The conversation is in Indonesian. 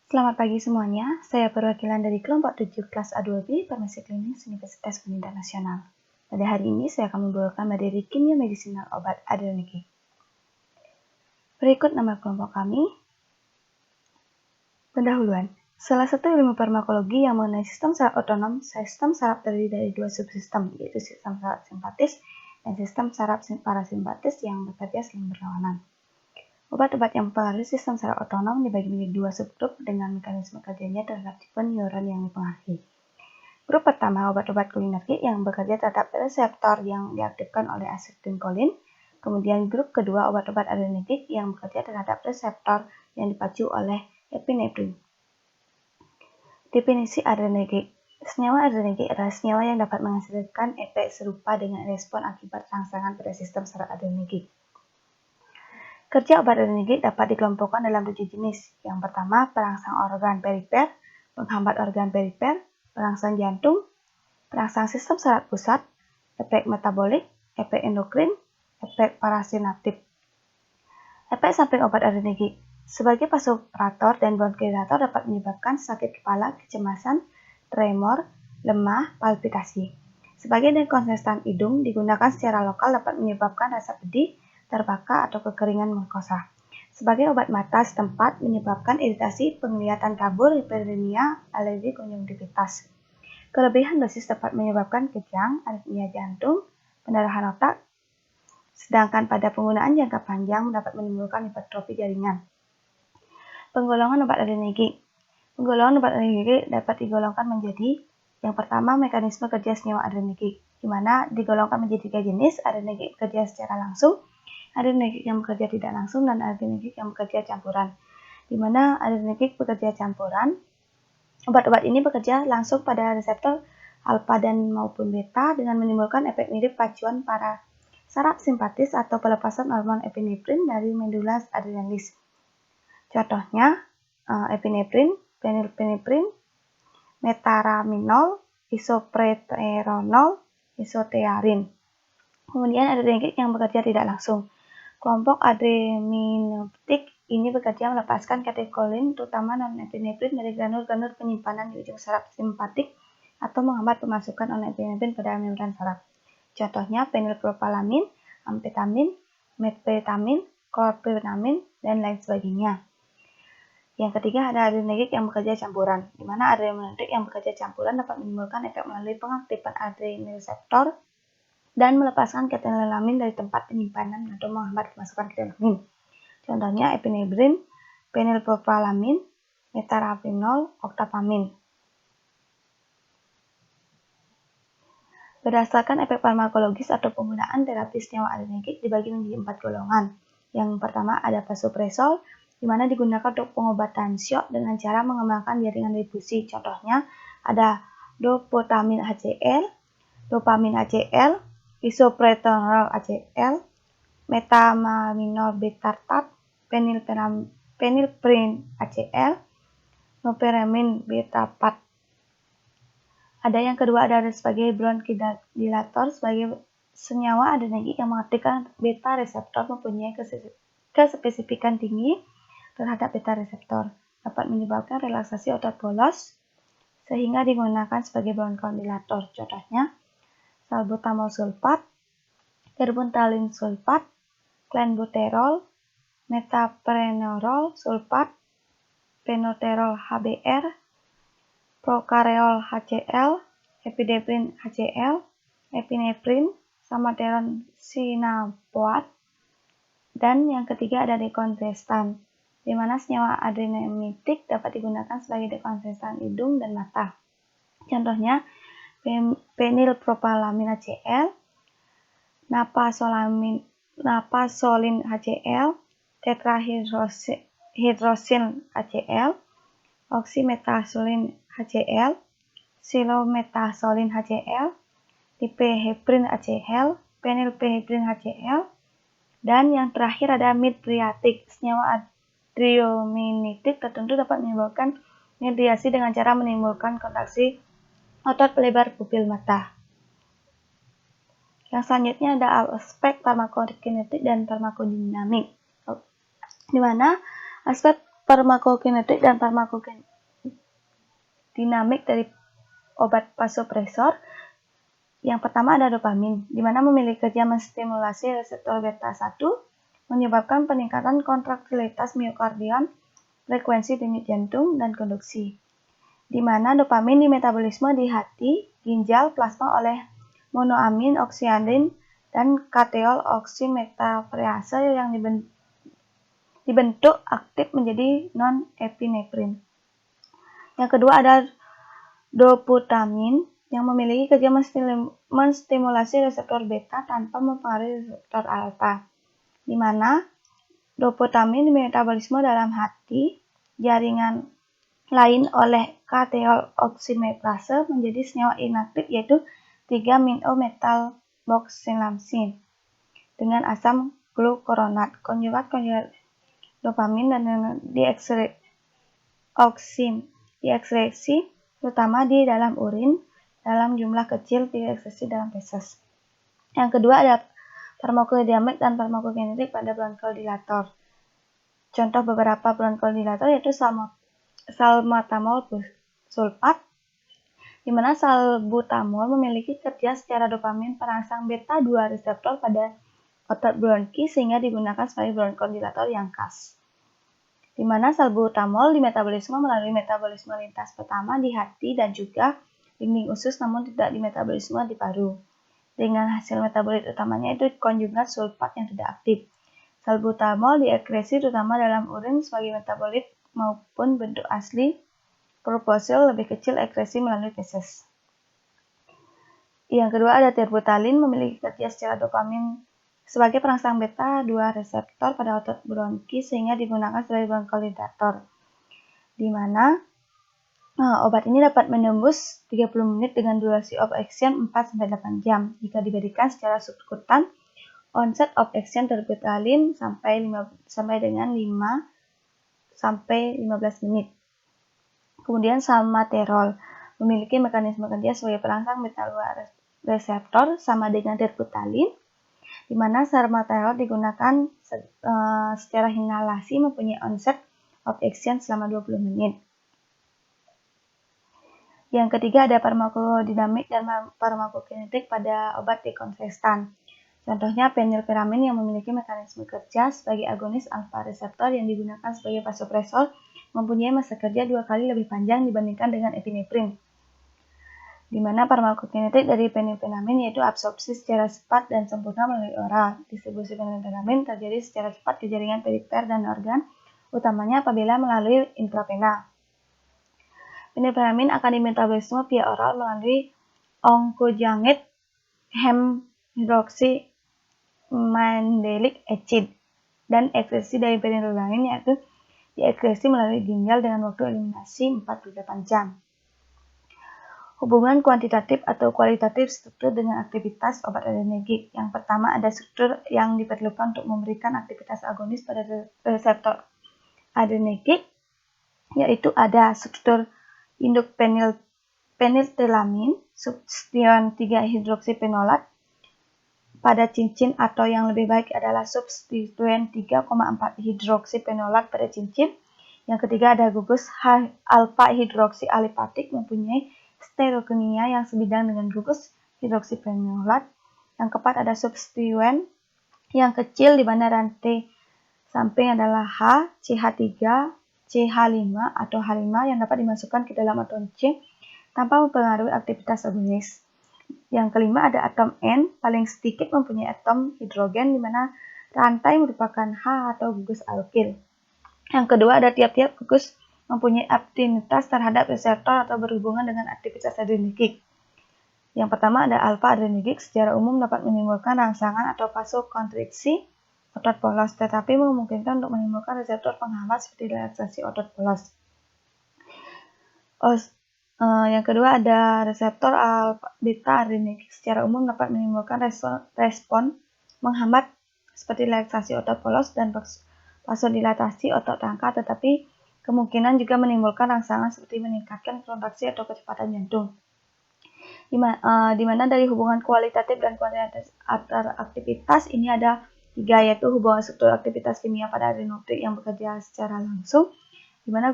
Selamat pagi semuanya, saya perwakilan dari kelompok 7 kelas A2B Farmasi Klinis Universitas Pendidikan Nasional. Pada hari ini saya akan membawakan materi kimia medisinal obat adrenergic. Berikut nama kelompok kami. Pendahuluan. Salah satu ilmu farmakologi yang mengenai sistem saraf otonom, sistem saraf terdiri dari dua subsistem, yaitu sistem saraf simpatis dan sistem saraf parasimpatis yang bekerja saling berlawanan. Obat-obat yang mempengaruhi sistem saraf otonom dibagi menjadi dua subgrup dengan mekanisme kerjanya terhadap tipe neuron yang dipengaruhi. Grup pertama, obat-obat cholinergic yang bekerja terhadap reseptor yang diaktifkan oleh asetilkolin. Kemudian grup kedua, obat-obat adrenergic yang bekerja terhadap reseptor yang dipacu oleh epinefrin. Definisi adrenergic. Senyawa adrenergic adalah senyawa yang dapat menghasilkan efek serupa dengan respon akibat rangsangan pada sistem saraf adrenergic. Kerja obat adrenergic dapat dikelompokkan dalam 7 jenis. Yang pertama, perangsang organ perifer, penghambat organ perifer, perangsang jantung, perangsang sistem saraf pusat, efek metabolik, efek endokrin, efek parasinaptik. Efek samping obat adrenergic. Sebagai vasopressor dan bronchodilator dapat menyebabkan sakit kepala, kecemasan, tremor, lemah, palpitasi. Sebagai dekonsestan hidung digunakan secara lokal dapat menyebabkan rasa pedih, terbakar atau kekeringan mukosa. Sebagai obat mata setempat menyebabkan iritasi, penglihatan kabur, hiperemia, alergi konjungtivitas. Kelebihan dosis dapat menyebabkan kejang, aritmia jantung, pendarahan otak, sedangkan pada penggunaan jangka panjang dapat menimbulkan hipertrofi jaringan. Penggolongan obat adrenergic. Penggolongan obat adrenergic dapat digolongkan menjadi yang pertama, mekanisme kerja senyawa adrenergic, di mana digolongkan menjadi 3 jenis, adrenergic bekerja secara langsung, adrenergic yang bekerja tidak langsung, dan adrenergic yang bekerja campuran. Di mana adrenergic bekerja campuran, obat-obat ini bekerja langsung pada reseptor alfa dan maupun beta dengan menimbulkan efek mirip pacuan para saraf simpatis atau pelepasan hormon epinefrin dari medula adrenalis. Contohnya epinefrin, fenilpenefrin, metaraminol, isopreteronol, isotearin. Kemudian adrenergic yang bekerja tidak langsung. Kelompok adrenergic ini bekerja melepaskan katekolin, terutama non-epinefrin dari granul-granul penyimpanan di ujung saraf simpatik atau menghambat pemasukan non-epinefrin pada membran saraf. Contohnya fenilpropalamin, amfetamin, metfetamin, klorphenamin, dan lain sebagainya. Yang ketiga ada adrenergic yang bekerja campuran, di mana adrenergic yang bekerja campuran dapat menimbulkan efek melalui pengaktifan adrenoreseptor dan melepaskan ketenolamin dari tempat penyimpanan atau menghambat pemasukan ketenolamine. Contohnya epinefrin, fenilpropalamin, metaraminol, oktapamin. Berdasarkan efek farmakologis atau penggunaan terapi senyawa adrenergic dibagi menjadi 4 golongan. Yang pertama ada vasopresol, di mana digunakan untuk pengobatan syok dengan cara mengembangkan jaringan difusi. Contohnya ada dopotamine HCl, dopamin HCl, isopreteronol HCl, metamaminol betartat, fenilprin HCl, noperamin betapat. Ada yang kedua ada sebagai bronchodilator, sebagai senyawa adrenergic yang mengaktifkan beta reseptor mempunyai kespesifikan tinggi terhadap beta reseptor, dapat menyebabkan relaksasi otot polos sehingga digunakan sebagai bronchodilator. Contohnya salbutamol sulfat, terbutaline sulfat, clenbuterol, metaprenorol sulfat, penoterol HBr, procareol HCl, epinefrin HCl, epinefrin, sammateron sinapoat. Dan yang ketiga ada dekonsestan, di mana senyawa adrenergic dapat digunakan sebagai dekonsestan hidung dan mata. Contohnya fenilpropalamin HCl, napasolin HCl, tetrahydrosil HCl, oxymetazoline HCl, silometazoline HCl, dipehedrin HCl, fenilpehedrin HCl, dan yang terakhir ada midriatic. Senyawa adrenominitik tertentu dapat menimbulkan midriasi dengan cara menimbulkan kontraksi otot pelebar pupil mata. Yang selanjutnya ada aspek farmakokinetik dan farmakodinamik, di mana aspek farmakokinetik dan farmakodinamik dari obat vasopresor. Yang pertama ada dopamin, di mana memiliki kerja menstimulasi reseptor beta 1, menyebabkan peningkatan kontraktilitas miokardion, frekuensi denyut jantung, dan konduksi. Di mana dopamin dimetabolisme di hati, ginjal, plasma oleh monoamin oksianin dan kateol oksimetaferase yang dibentuk aktif menjadi non-epinefrin. Yang kedua ada doputamin yang memiliki kerja menstimulasi reseptor beta tanpa mempengaruhi reseptor alfa, di mana doputamin dimetabolisme dalam hati, jaringan lain oleh kateol oksimetaferase menjadi senyawa inaktif yaitu 3-mino-metalboxylamsin dengan asam glukuronat. Konjugat dopamin dan diekskresi terutama di dalam urin dalam jumlah kecil, diekskresi dalam feses. Yang kedua ada farmakodinamik dan farmakokinetik pada bronkodilator. Contoh beberapa bronkodilator yaitu salbutamol sulfat, di mana salbutamol memiliki kerja secara dopamin perangsang beta 2 reseptor pada otot bronki sehingga digunakan sebagai bronkodilator yang khas. Di mana salbutamol dimetabolisme melalui metabolisme lintas pertama di hati dan juga dinding usus namun tidak dimetabolisme di paru. Dengan hasil metabolit utamanya itu konjugat sulfat yang tidak aktif. Salbutamol diekskresi terutama dalam urin sebagai metabolit maupun bentuk asli proposil lebih kecil ekskresi melalui feses. Yang kedua ada terbutalin memiliki kerja secara dopamin sebagai perangsang beta 2 reseptor pada otot bronki sehingga digunakan sebagai bronkodilator. Di mana obat ini dapat menembus 30 menit dengan durasi of action 4-8 jam jika diberikan secara subkutan. Onset of action terbutalin sampai dengan 5-15 menit. Kemudian salmeterol memiliki mekanisme kerja sebagai perangsang beta 2 reseptor sama dengan terbutalin, di mana salmeterol digunakan secara inhalasi mempunyai onset of action selama 20 menit. Yang ketiga ada farmakodinamik dan farmakokinetik pada obat dekongestan. Contohnya fenilpiramin yang memiliki mekanisme kerja sebagai agonis alfa reseptor yang digunakan sebagai vasopresor mempunyai masa kerja 2 kali lebih panjang dibandingkan dengan epinefrin. Di mana farmakokinetik dari fenilpiramin yaitu absorpsi secara cepat dan sempurna melalui oral. Distribusi fenilpiramin terjadi secara cepat ke jaringan perifer dan organ, utamanya apabila melalui intravena. Fenilpiramin akan dimetabolisme via oral melalui oncojanget hemhidroxymandelic acid dan ekskresi dari fenilpiramin yaitu diekskresi melalui ginjal dengan waktu eliminasi 48 jam. Hubungan kuantitatif atau kualitatif struktur dengan aktivitas obat adrenergik. Yang pertama ada struktur yang diperlukan untuk memberikan aktivitas agonis pada reseptor adrenergik, yaitu ada struktur induk feniltelamin, substituen 3-hidroksifenolat pada cincin atau yang lebih baik adalah substituen 3,4-hidroksifenolat pada cincin. Yang ketiga ada gugus alfa-hidroksialipatik mempunyai stereokimia yang sebidang dengan gugus hidroksifenolat. Yang keempat ada substituen yang kecil di mana rantai samping adalah H, CH3, CH5 atau H5 yang dapat dimasukkan ke dalam atom C tanpa mempengaruhi aktivitas agonis. Yang kelima ada atom N, paling sedikit mempunyai atom hidrogen di mana rantai merupakan H atau gugus alkil. Yang kedua ada tiap-tiap gugus mempunyai afinitas terhadap reseptor atau berhubungan dengan aktivitas adrenergik. Yang pertama ada alfa adrenergik secara umum dapat menimbulkan rangsangan atau vasokonstriksi otot polos, tetapi memungkinkan untuk menimbulkan reseptor penghambat seperti relaksasi otot polos. Yang kedua ada reseptor beta adrenergik secara umum dapat menimbulkan respon menghambat seperti relaksasi otot polos dan vasodilatasi otot rangka, tetapi kemungkinan juga menimbulkan rangsangan seperti meningkatkan kontraksi atau kecepatan jantung. Di mana dari hubungan kualitatif dan kuantitatif antar aktivitas ini ada 3, yaitu hubungan struktur aktivitas kimia pada adrenotrik yang bekerja secara langsung, di mana